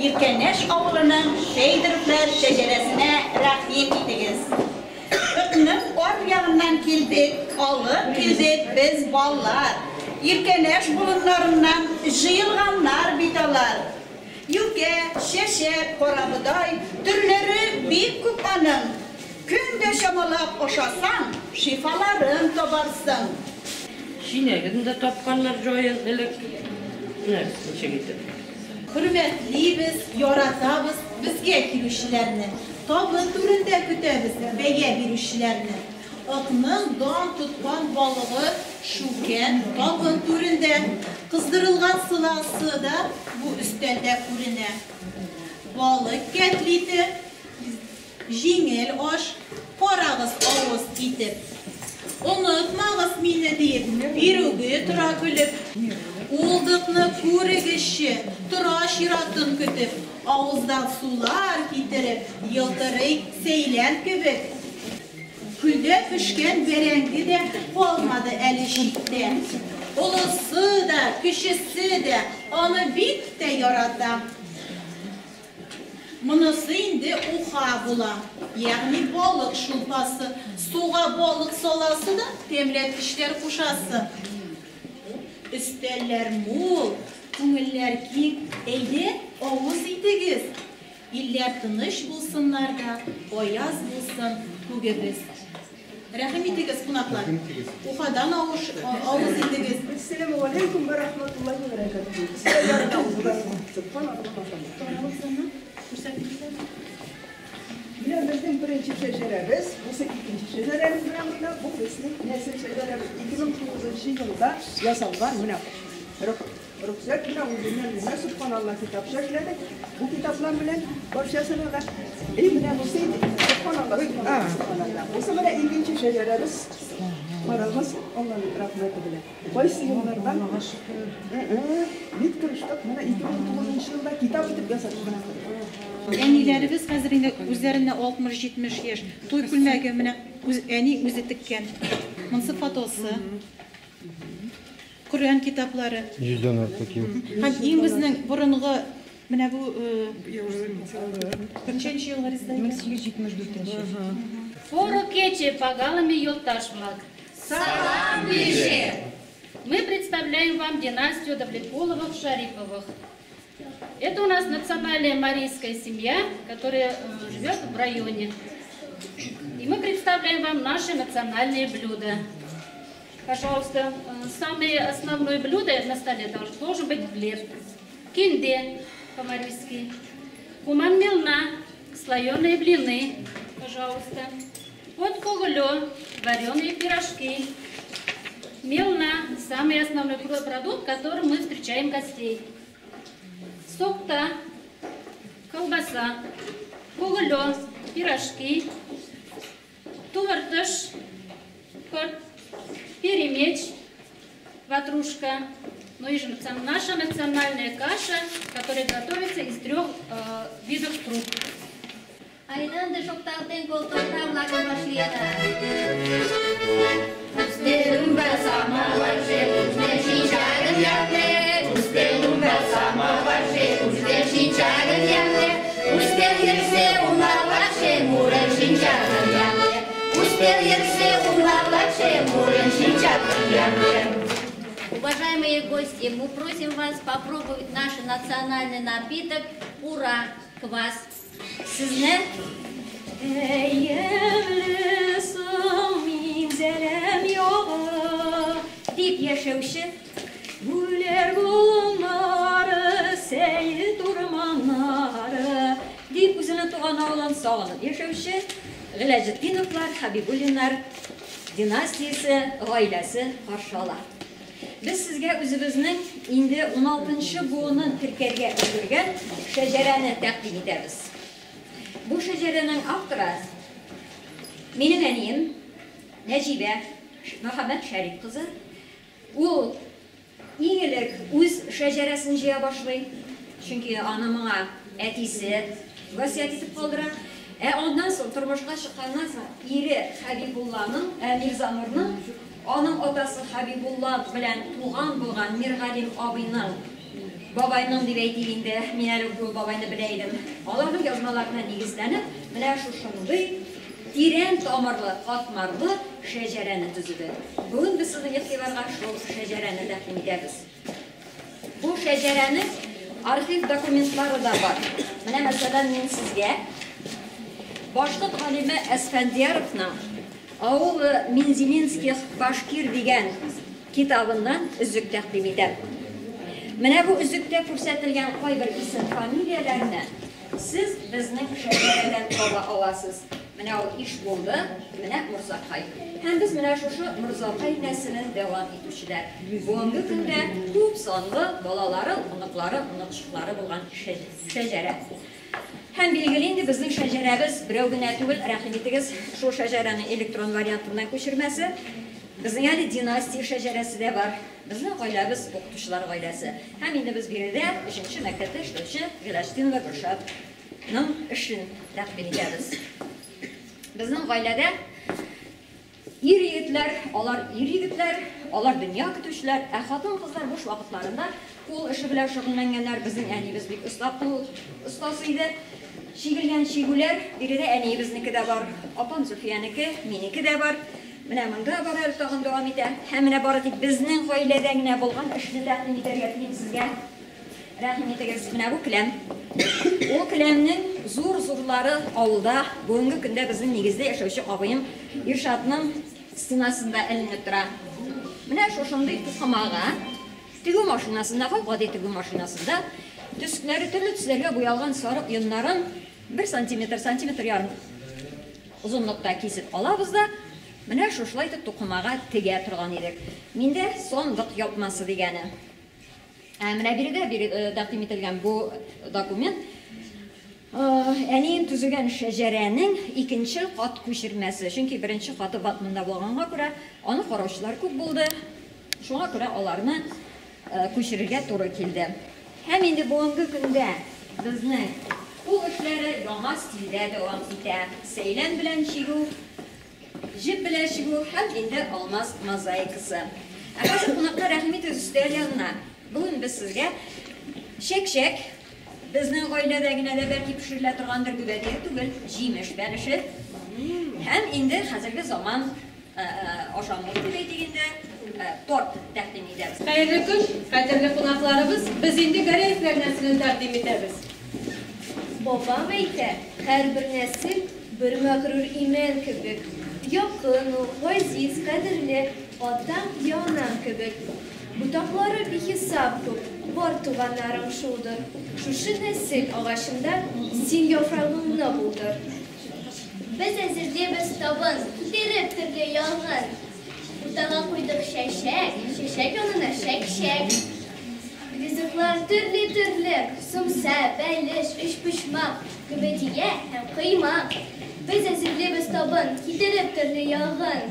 İrkeneş avlının Şeydirifler şeceresine rahmet ediniz. Ötünüm or yanından kildik, alıp kildik biz ballar. İrkeneş bulunlarından jıyılganlar bidalar. Yüke, şeşe, korabıday, türleri büyük kupanın. Künde şamalap oşasan, şifaların tobarsın. Şineginde topkanlar joyun elek. Neyse gitti. Hürmetliyiz, yoratabız bizge kirüşlerini. Tabın türünde kütemiz bege birüşlerini. Akının don tutkan balığı şuken tabın türünde kızdırılgan sılası da bu üstelde kurine. Balık getliydi, jingel oş, porağız ağız gitip. Unutmağız mine deyip, bir uğu tura gülüp. Uldukны көрігіші, тұра ширатын күтіп, ауыздан сулар кетіріп, елтырый сейлен көбіп. Күлде пішкен беренгі де olmadı әлі шитте. Ұлысы да, күшісі де, оны бит те яратам. Мұнысы инде уха була, яғни balık шулпасы, суға balık соласы да темлеткіштер кушасы. Üsteller mul, көңілләр кең, әйде ауыз итегіз. İller тыныш bulsunlar da, oyaz bulsun көгебіз. Рәхим итегіз қонақлар. Ухадан ауыз итегіз. Assalamu alaikum ve rahmatullahi ve berekatuhu. Size yarın ağızdan Bilemezdim birinci şeceremiz, bu ikinci şeceremiz bu fesli nesil şeceremiz 2009 yılında yasallar Ruhsat bile uzunlarına Subhanallah kitap şekledik. Bu kitaplar bile başlasına da İbn-i Musaid Subhanallah. Bu sefer ilginç şeceremiz Maramız onların rahmeti bile. Baysi yıllardan bitkiriştik. Bana 2009 yılında kitap edip yasadık. Әниләребез хәзер инде үзләренә 60-70 яшь. Туй күлмәге менә әни үзе теккән. Монсы фотосы. Коръән китаплары. Yüzden artık yok. Һәм иң безнең борынгы менә бу ничәнче еллар издә? 1874. Пору кече погалами юлташ-влак. Салам ближе! Мы представляем вам династию Давлетполовых-Шариповых. Это у нас национальная марийская семья, которая живет в районе. И мы представляем вам наши национальные блюда. Пожалуйста, самое основное блюдо на столе должен быть хлеб. Кинде по-марийски. Куман мелна, слоеные блины, пожалуйста. Вот кугулё, вареные пирожки. Мелна, самый основной продукт, которым мы встречаем гостей. Сокта, колбаса, кугулё, пирожки, тувартыш, перемеч, ватрушка, ну и же наша национальная каша, которая готовится из 3 видов круп. Aynen şoktağın koltuktan lakı başlayana. Ustelum ve samavar ustel şinçağın yanne. Ustelum ve samavar ustel şinçağın yanne. Ustel yerse unlarlar muren şinçağın yanne. Ustel yerse unlarlar muren şinçağın yanne. Уважаемые гости, мы просим вас попробовать наш национальный напиток «Ура! Квас». Sizler Eyemli minzerem yok deyip yaşamışı Güller bunları seyir durmanları deyip üzerine tuğana olan sağlanıp yaşamışı Gılacetdinovlar, Habibullinlar dinastiyası, ailesi karşılar. Biz sizge özümüzün indi 16. buğunun Türkiye'ye öldürgen şecereni takdim ederiz. Bu şecerenin avtırı benim eniyim Necibe Muhammed Şerif kızı. O iyilik öz şeceresini jeye başlayı. Çünkü anamın etisi vasiyet edip kaldıra. Ondan sonra turmuşka çıkandan sonra iri Habibullah'ın, Mirza Nur'un onun otası Habibullah bilen tuğan bulgan Mirgalim abinin Бабайның дип әйтегендә, мин әле ул бабайны белә идем. Аларның язмаларына нигезләнеп, менә шушындый тирән тамырлы, катмарлы шәҗәрәне төзеде. Бүген без сезнең игътибарга шул шәҗәрәне тәкъдим итәбез. Бу шәҗәрәнең архив документлары да бар. Менә мәсәлән мин сезгә Башкорт галиме Әсфәндияровның «Авыл Мензелинских башкир» дигән китабыннан үзек тәкъдим итәм. Менә бу үзектә күрсәтелгән кайбер исем фамилияләрне сез безнең шәҗәрәдән таба аласыз. Менә ул иш булды, менә Мурзакай. Һәм без менә шушы Мурзакай нәселен дәвам итүчеләр. Бүгенге көндә күп санлы балалары, оныклары, онытчыклары булган шәҗәрә. Һәм билгеле инде безнең шәҗәрәбез берәү генә түгел, рәхим итегез, шул шәҗәрәне электрон вариантына күчермәсе, безнең әле династия шәҗәрәсе дә бар. Безнең гаиләбез укытучылар гаиләсе. Һәм инде без биредә 3нче мәктәптә эшләүче Гөләштинова Гөлшатның эшен тәкъдим итәбез. Безнең гаиләдә ир-егетләр, алар дөнья көтүчеләр, ә хатын-кызлар буш вакытларында кул эше белән шөгыльләнгәннәр. Безнең әнибез бик остасы иде. Чигелгән чигүләр, биредә әниебезнеке дә бар, апам Зөфиянеке, минеке дә бар. Менә монда бар әле тагын дәвам итә. Һәм менә бары тик безнең гаиләдә генә булган эшне тәкъдим итәргә телим сезгә. Рәхим итегез, менә бу келәм. Ул келәмнең зур-зурлары авылда бүгенге көндә безнең нигездә яшәүче абыем Иршатның стенасында эленеп тора. Менә шушындый тукымага, тегү машинасында, гади тегү машинасында төскеләре төрле төсләргә буялган сарык йоннарын 1 сантиметр ярым озынлыкта кисеп алабыз да, менә шушылай тукымага тегә торган идек. Миндә сондык япмасы дигәне. Менә биредә тәкъдим ителгән бу документ әнием төзегән шәҗәрәнең 2нче кат күчермәсе. Чөнки 1нче каты батмында булганга күрә, аны караучылар күп булды. Шуңа күрә аларны күчерергә туры килде. Һәм инде бүгенге көндә безнең кул эшләре яңа стильдә дәвам итә. Сәйлән белән чигү, җеп белән чигү һәм инде алмаз мозаикасы. Хәзер кунаклар рәхим итегез өстәл янына. Бүген без сезгә шәк-шәк безнең гаиләдә генә дә бәлки пешерелә торгандыр гүбәдә түгел, җимеш бәлеше. Һәм инде хәзерге заман ашамлык дип әйтгәндә торт тәкъдим итәбез. Хәерле көн, кадерле кунакларыбыз, без инде Гәрәевләр нәселен тәкъдим итәбез. Бабам әйтә, һәрбер нәсел бер мәгърур имән кебек, якын, газиз, кадерле, атам янам кебек. Ботаклары бихисап күп, бар туганнарым шулдыр. Шушы нәсел агачында син яфрагыңны булдыр. Без әзерләбез табын, китереп төрле яңгыр. Бутага куйдык шәшәк, шәшәк янына шәк-шәк. Ризыклар төрле, сумса, бәлеш, өчпочмак, күбәдия һәм кыймак. Без әзерләбез табын, китереп төрле яңгыр.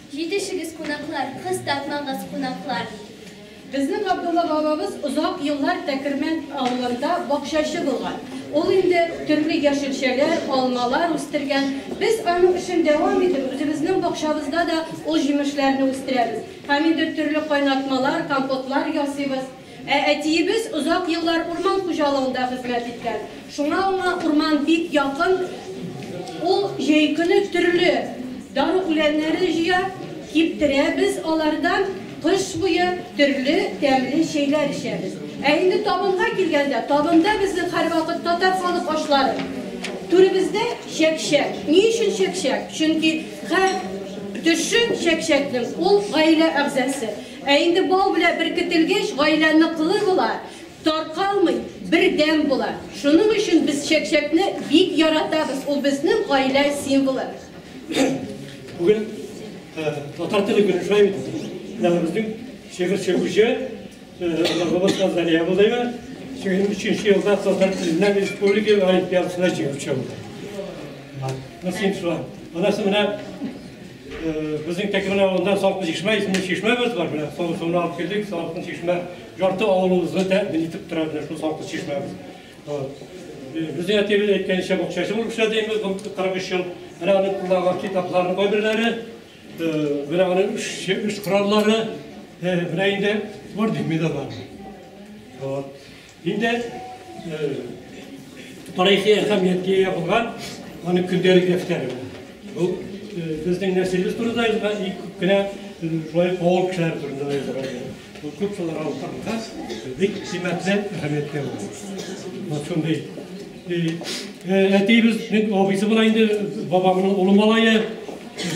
Җитешегез кунаклар, кыстатмагыз кунаклар. Безнең Абдулла бабабыз узак еллар Тәкермән авылында бакчачы булган. Ул инде төрле яшелчәләр, алмалар үстергән. Без аның эшен дәвам итеп, үзебезнең бакчабызда да ул җимешләрне үстерәбез. Һәм инде төрле кайнатмалар, компотлар ясыйбыз. Әтиебез узак еллар урман хуҗалыгында хезмәт иткән. Шуңа аңа урман бик якын. Ул җәй көне төрле дары үләннәре җыя, киптерәбез алардан. Кыш буе төрле тәмле шәйләр эчәбез. Ә инде табынга килгәндә, табында безнең һәр вакыт татар халык ашлары. Түребездә шәк-шәк. Ни өчен шәк-шәк? Чөнки һәр төшен шәк-шәкнең ул гаилә әгъзасы. Ә инде бау белән беркетелгәч, гаилә ныклы була, таркалмый, бердәм була. Шуның өчен без шәк-шәкне бик яратабыз. Ул безнең гаилә символы. Бүген татар теле көне шулай бит. Bizning şehir çevirici, Babasına Zaliye buradayım. Çünkü 3. yılda Tatar Tilinden Respublika Olimpiyatısına çıkmışım. Nasıl şu an? Ondan sonra bizim Tekirmen avlundan sağlıklı çeşme, isimli çeşmemiz var. Sonra alıp geldik, sağlıklı çeşme. Jartı avlumuzda da binitip durabilir şu sağlıklı çeşmemiz. Bizim yatıyla etken işe bakışası bulmuşlar deyimiz, 43 yıl. Onun kullanılan kitaplarını koyabilirler. Bırakın üç kuralları, bırakın var değil mi de var. Şimdi tarihi ehamiyetli yapılgan onun gündelik defteri. Bu bizden nesilimiz durumdayız. İlk güne şöyle oğul kişiler durumdayız. Bu köpçeler alırken büyük kıymetli ehamiyetli olur. Nasıl değil? Biz ofisi bulayındı babamın oğlum olayı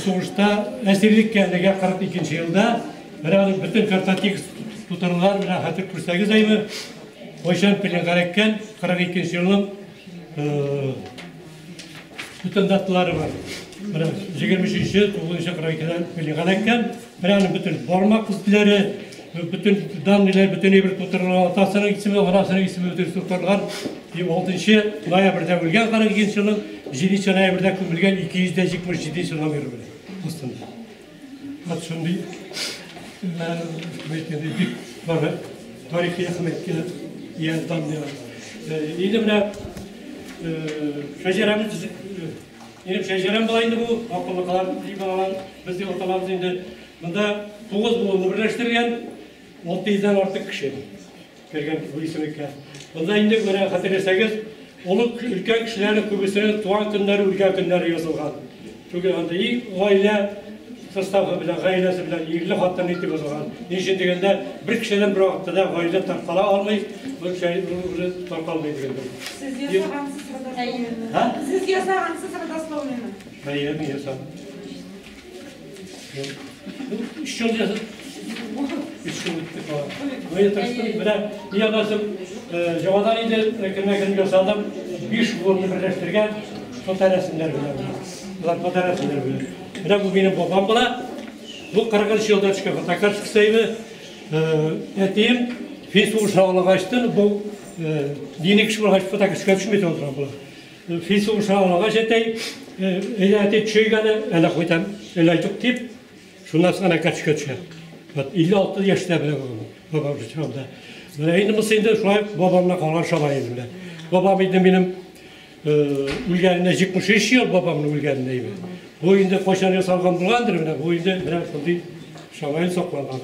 sonuçta esirlik geldiği 42. yılda bütün kartatik tutarlar ve hatır 48 ayımı Oyşan pilin karekken 42. yılın bütün datları var. 23. 942'den pilin karekken bütün forma kızları, bütün danliler, bütün bir tutarlar, atasının ismi, anasının ismi bütün tutarlar. 6. noyabrda ölgen 42. yılın 7. noyabrda kömülgen 277 yılına verir aslında. Hat şimdi ben tarihi ahmetki yazdan diyor. Yine bile şeceremiz yine şecerem bulaydı bu akıllı kalan libalan bizde ortalamamız indi. Bunda 9 bulundu birleştirgen 600'den artık kişi gelgen bu isimlikler. Bunda indi böyle hatırlarsanız olup ülken kişilerin kübüsünün tuğan günleri, ülken günleri yazılgan. Çünkü anda iyi aile sınıfı bilen, ailesi bilen, ilgili hattan iti yazılgan. Niçin degende bir kişiden bir vakitte de aile tarkala almayız, bu şey tarkalmayız degende. Siz yasağı sırada Siz yasağı sırada slovluyum. Hayır, mi yasağı? İş yolu yazın. İş yolu gitti falan. Böyle tartıştık. Böyle iyi anlasın. Javadan iyiydi. Ekirmek yasaldım. 5 bulunu birleştirgen fotoğraflar bile. Bunlar fotoğraflar bile. Böyle bu benim babam bula. Bu 40. yılda çıkan fotoğraf çıksaydı. Ettiğim Facebook sağlığı açtın. Bu dini kişi bulaş fotoğraf çıkan düşmedi oturan bula. Facebook sağlığı açtı. Eğer çöygene ele koydum. Ele yok tip. Şundan sonra kaç çıkıyor. 56 yaşta bile babam çıkardı. Ben şimdi mesela şu an babamla kalan şabayım bile. Babam benim ülkerinde çıkmış 3 yıl babamın ülkerindeyim. Bu indi koşanıyor salgan bulgandır bile. Bu indi biraz şabayı sokmadan.